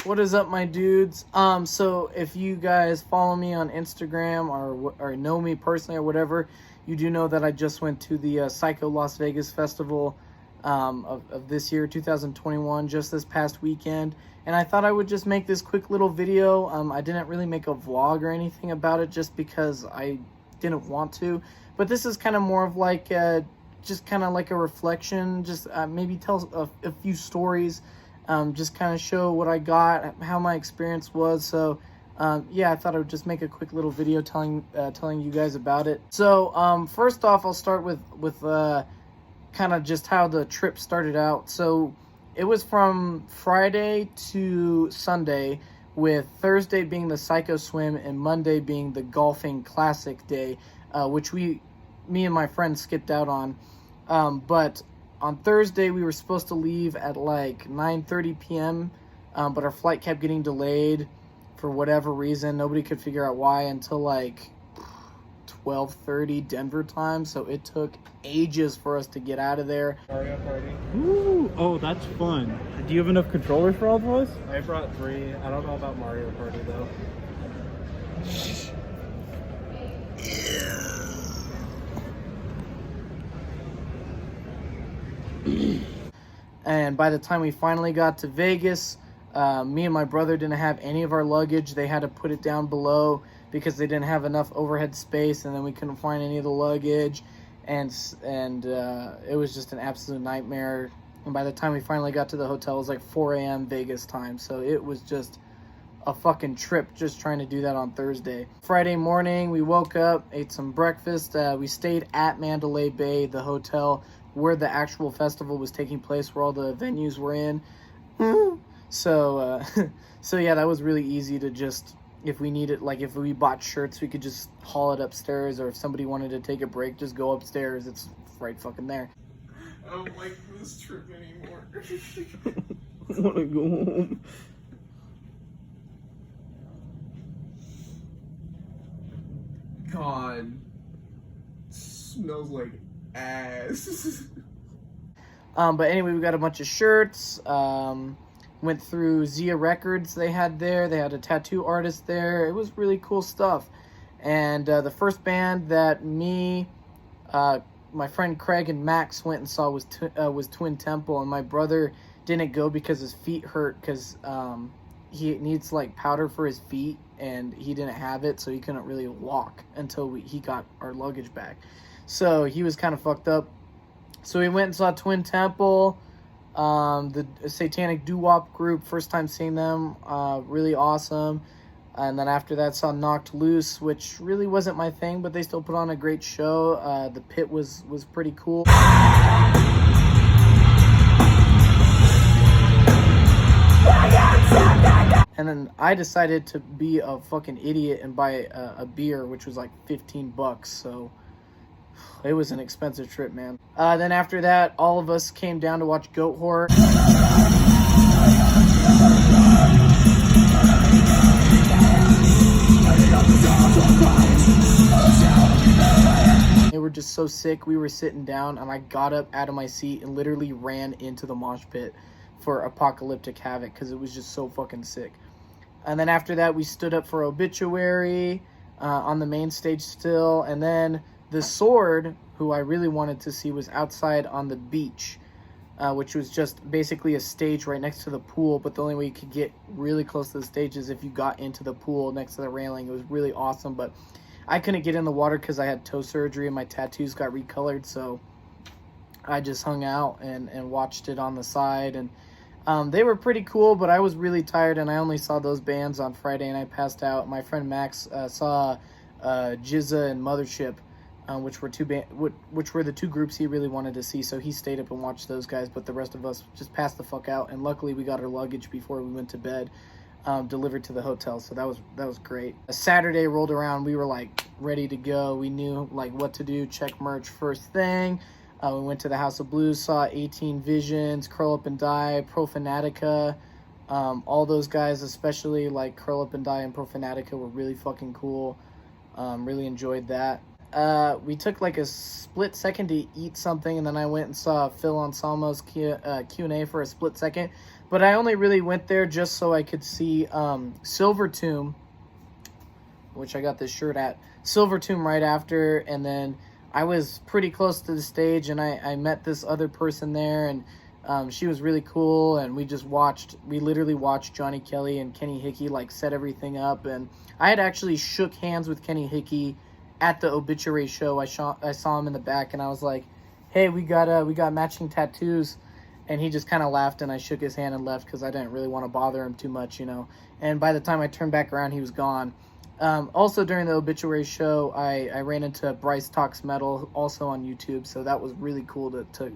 What is up, my dudes? So if you guys follow me on Instagram or know me personally or whatever, you do know that I just went to the Psycho Las Vegas Festival of this year, 2021, just this past weekend. And I thought I would just make this quick little video. I didn't really make a vlog or anything about it just because I didn't want to. But this is kind of more of like just kind of like a reflection, just maybe tell a few stories. Just kind of show what I got, how my experience was. So yeah, I thought I would just make a quick little video telling you guys about it. So first off, I'll start with kind of just how the trip started out. So it was from Friday to Sunday, with Thursday being the Psycho Swim and Monday being the golfing classic day, which me and my friends skipped out on. But on Thursday, we were supposed to leave at like 9:30 p.m., but our flight kept getting delayed for whatever reason. Nobody could figure out why until like 12:30 Denver time, so it took ages for us to get out of there. Mario Party. Ooh, oh, that's fun. Do you have enough controllers for all of us? I brought 3. I don't know about Mario Party though. And by the time we finally got to Vegas, me and my brother didn't have any of our luggage. They had to put it down below because they didn't have enough overhead space, and then we couldn't find any of the luggage, and it was just an absolute nightmare. And by the time we finally got to the hotel, it was like 4 a.m. Vegas time, so it was just a fucking trip just trying to do that on Thursday. Friday morning, we woke up, ate some breakfast. We stayed at Mandalay Bay, the hotel where the actual festival was taking place, where all the venues were in. So yeah, that was really easy to just, if we needed, like if we bought shirts, we could just haul it upstairs, or if somebody wanted to take a break, just go upstairs. It's right fucking there. I don't like this trip anymore. I want to go home. God, smells like ass. But anyway, we got a bunch of shirts. Went through Zia Records they had there. They had a tattoo artist there. It was really cool stuff. And the first band that me, my friend Craig and Max went and saw was Twin Temple. And my brother didn't go because his feet hurt, because he needs like powder for his feet, and he didn't have it, so he couldn't really walk until he got our luggage back. So he was kind of fucked up. So we went and saw Twin Temple, the Satanic Doo-Wop group. First time seeing them, really awesome. And then after that, saw Knocked Loose, which really wasn't my thing, but they still put on a great show. The pit was pretty cool. And then I decided to be a fucking idiot and buy a beer, which was like $15. So it was an expensive trip, man. Then after that, all of us came down to watch Goat Horror. They were just so sick. We were sitting down, and I got up out of my seat and literally ran into the mosh pit for Apocalyptic Havoc because it was just so fucking sick. And then after that, we stood up for Obituary on the main stage still. And then The Sword, who I really wanted to see, was outside on the beach, which was just basically a stage right next to the pool. But the only way you could get really close to the stage is if you got into the pool next to the railing. It was really awesome, but I couldn't get in the water because I had toe surgery and my tattoos got recolored. So I just hung out and watched it on the side. And they were pretty cool, but I was really tired, and I only saw those bands on Friday, and I passed out. My friend Max saw Jizza and Mothership, which were the two groups he really wanted to see, so he stayed up and watched those guys, but the rest of us just passed the fuck out. And luckily we got our luggage before we went to bed, delivered to the hotel, so that was great. A Saturday rolled around, we were like ready to go. We knew like what to do. Check merch first thing. We went to the House of Blues, saw 18 Visions, Curl Up and Die, Profanatica. All those guys, especially like Curl Up and Die and Profanatica, were really fucking cool. Really enjoyed that. We took like a split second to eat something, and then I went and saw Phil Anselmo's Q&A for a split second. But I only really went there just so I could see Silver Tomb, which I got this shirt at. Silver Tomb right after, and then I was pretty close to the stage, and I met this other person there, and she was really cool, and we literally watched Johnny Kelly and Kenny Hickey like set everything up, and I had actually shook hands with Kenny Hickey at the obituary show. I saw him in the back, and I was like, hey, we got matching tattoos. And he just kind of laughed, and I shook his hand and left because I didn't really want to bother him too much, you know. And by the time I turned back around, he was gone. Also, during the obituary show, I ran into Bryce Talks Metal, also on YouTube. So that was really cool to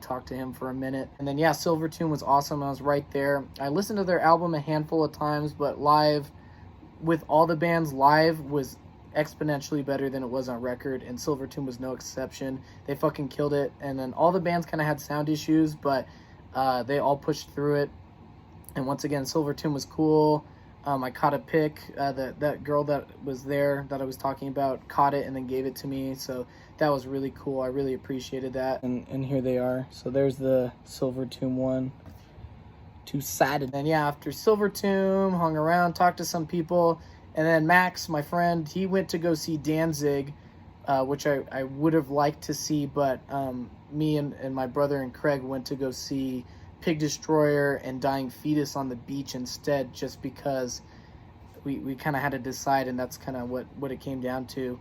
talk to him for a minute. And then, yeah, Silver Tomb was awesome. I was right there. I listened to their album a handful of times, but live, with all the bands live, was exponentially better than it was on record, and Silver Tomb was no exception. They fucking killed it. And then all the bands kind of had sound issues, but they all pushed through it. And once again, Silver Tomb was cool. I caught a pic. That girl that was there that I was talking about caught it and then gave it to me, so that was really cool. I really appreciated that. And here they are. So there's the Silver Tomb one, two-sided. And yeah, after Silver Tomb, hung around, talked to some people. And then Max, my friend, he went to go see Danzig, which I would have liked to see, but me and my brother and Craig went to go see Pig Destroyer and Dying Fetus on the beach instead, just because we kind of had to decide, and that's kind of what it came down to.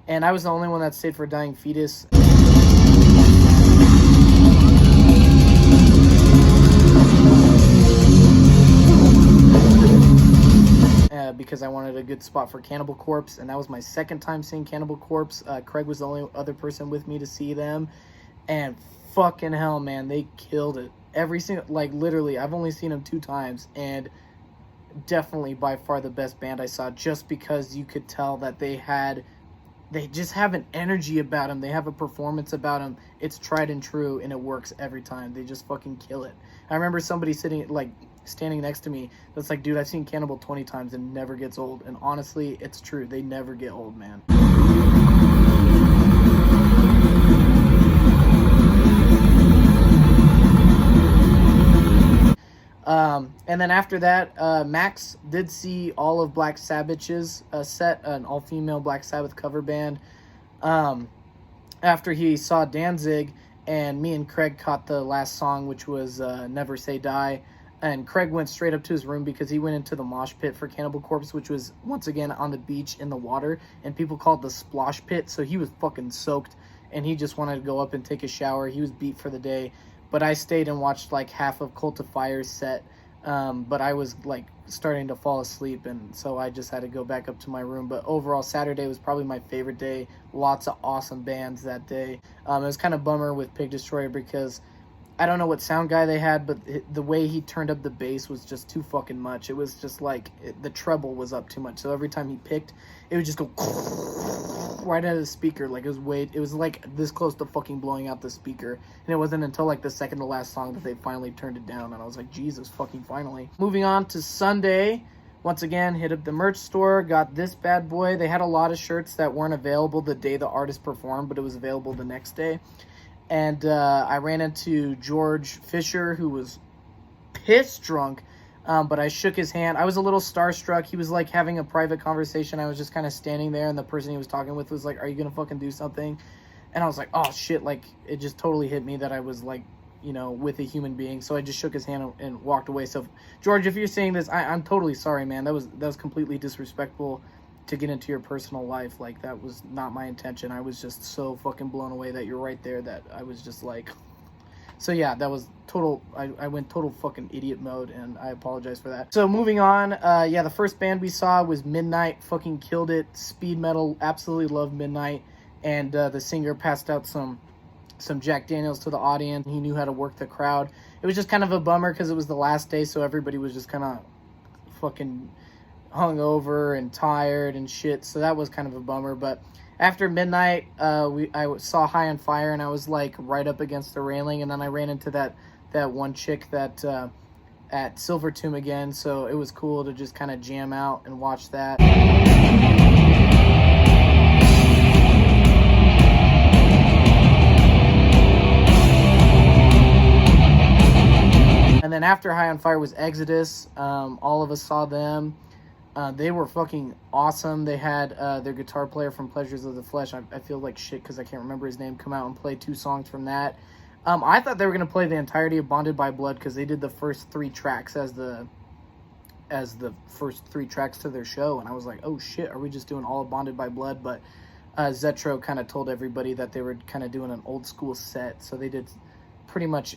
And I was the only one that stayed for Dying Fetus. Because I wanted a good spot for Cannibal Corpse, and that was my second time seeing Cannibal Corpse. Craig was the only other person with me to see them, and fucking hell, man, they killed it. Every single, like, literally, I've only seen them 2 times, and definitely by far the best band I saw, just because you could tell that they just have an energy about them. They have a performance about them. It's tried and true, and it works every time. They just fucking kill it. I remember somebody standing next to me that's like, dude, I've seen Cannibal 20 times and never gets old. And honestly, it's true. They never get old, man. And then after that, Max did see all of Black Sabbath's set, an all-female Black Sabbath cover band. After he saw Danzig, and me and Craig caught the last song, which was Never Say Die. And Craig went straight up to his room because he went into the mosh pit for Cannibal Corpse, which was, once again, on the beach in the water. And people called it the splosh pit, so he was fucking soaked. And he just wanted to go up and take a shower. He was beat for the day. But I stayed and watched like half of Cult of Fire's set. But I was like starting to fall asleep, and so I just had to go back up to my room. But overall, Saturday was probably my favorite day. Lots of awesome bands that day. It was kind of bummer with Pig Destroyer because I don't know what sound guy they had, but the way he turned up the bass was just too fucking much. It was just like the treble was up too much. So every time he picked, it would just go right out of the speaker. Like it was like this close to fucking blowing out the speaker. And it wasn't until like the second to last song that they finally turned it down. And I was like, Jesus fucking finally. Moving on to Sunday. Once again, hit up the merch store, got this bad boy. They had a lot of shirts that weren't available the day the artist performed, but it was available the next day. And I ran into George Fisher, who was piss drunk, but I shook his hand. I was a little starstruck. He was like having a private conversation. I was just kind of standing there, and the person he was talking with was like, "Are you gonna fucking do something?" And I was like, "Oh shit!" Like it just totally hit me that I was like, you know, with a human being. So I just shook his hand and walked away. So George, if you're saying this, I'm totally sorry, man. That was completely disrespectful to get into your personal life. Like, that was not my intention. I was just so fucking blown away that you're right there that I was just like, so yeah, that was total, I went total fucking idiot mode, and I apologize for that. So moving on, yeah, the first band we saw was Midnight, fucking killed it, speed metal, absolutely love Midnight, and the singer passed out some Jack Daniels to the audience. He knew how to work the crowd. It was just kind of a bummer because it was the last day, so everybody was just kind of fucking hungover and tired and shit, so that was kind of a bummer. But after Midnight, I saw High on Fire, and I was like right up against the railing, and then I ran into that one chick that at Silver Tomb again, so it was cool to just kind of jam out and watch that. And then after High on Fire was Exodus. All of us saw them. They were fucking awesome. They had their guitar player from Pleasures of the Flesh, I feel like shit because I can't remember his name, come out and play 2 songs from that. I thought they were going to play the entirety of Bonded by Blood because they did the first 3 tracks as the first 3 tracks to their show, and I was like, oh shit, are we just doing all of Bonded by Blood? But Zetro kind of told everybody that they were kind of doing an old school set, so they did pretty much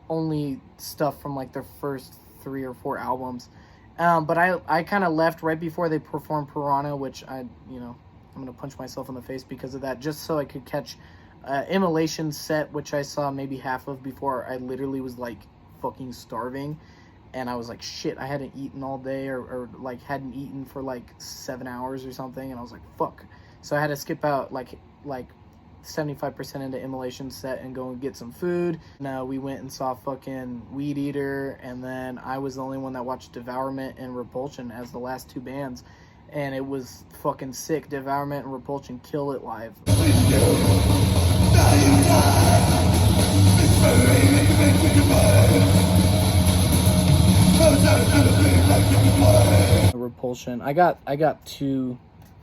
only stuff from like their first 3 or 4 albums. But I kind of left right before they performed Piranha, which I'm going to punch myself in the face because of that, just so I could catch Immolation set, which I saw maybe half of before I literally was like fucking starving. And I was like, shit, I hadn't eaten all day or like hadn't eaten for like 7 hours or something. And I was like, fuck. So I had to skip out like 75% into Immolation set and go and get some food. Now we went and saw fucking Weed Eater, and then I was the only one that watched Devourment and Repulsion as the last 2 bands, and it was fucking sick. Devourment and Repulsion kill it live. Repulsion. I got 2.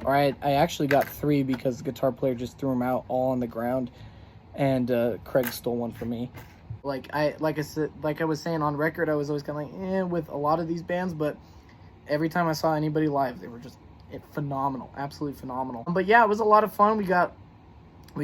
All right, I actually got 3 because the guitar player just threw them out all on the ground, and Craig stole one from me. Like I was saying on record, I was always kind of like, with a lot of these bands, but every time I saw anybody live, they were just phenomenal, absolutely phenomenal. But yeah, it was a lot of fun. We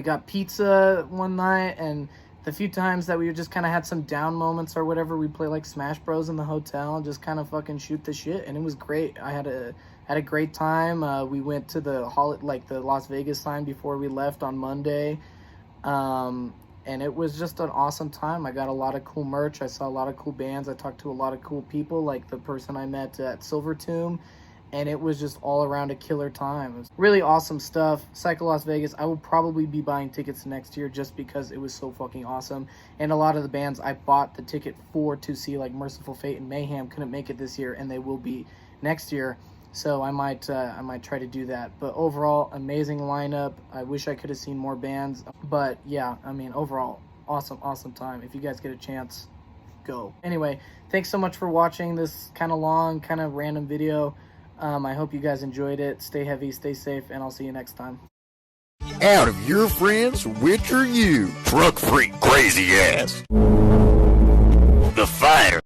got pizza one night, and the few times that we just kind of had some down moments or whatever, we play like Smash Bros in the hotel and just kind of fucking shoot the shit, and it was great. I had a great time. We went to the Las Vegas sign before we left on Monday, and it was just an awesome time. I got a lot of cool merch. I saw a lot of cool bands. I talked to a lot of cool people, like the person I met at Silver Tomb, and it was just all around a killer time. It was really awesome stuff. Psycho Las Vegas, I will probably be buying tickets next year just because it was so fucking awesome. And a lot of the bands I bought the ticket for to see, like Merciful Fate and Mayhem, couldn't make it this year, and they will be next year. So I might try to do that. But overall, amazing lineup. I wish I could have seen more bands. But yeah, I mean, overall, awesome time. If you guys get a chance, go. Anyway, thanks so much for watching this kind of long, kind of random video. I hope you guys enjoyed it. Stay heavy, stay safe, and I'll see you next time. Out of your friends, which are you? Truck freak crazy ass. The fire.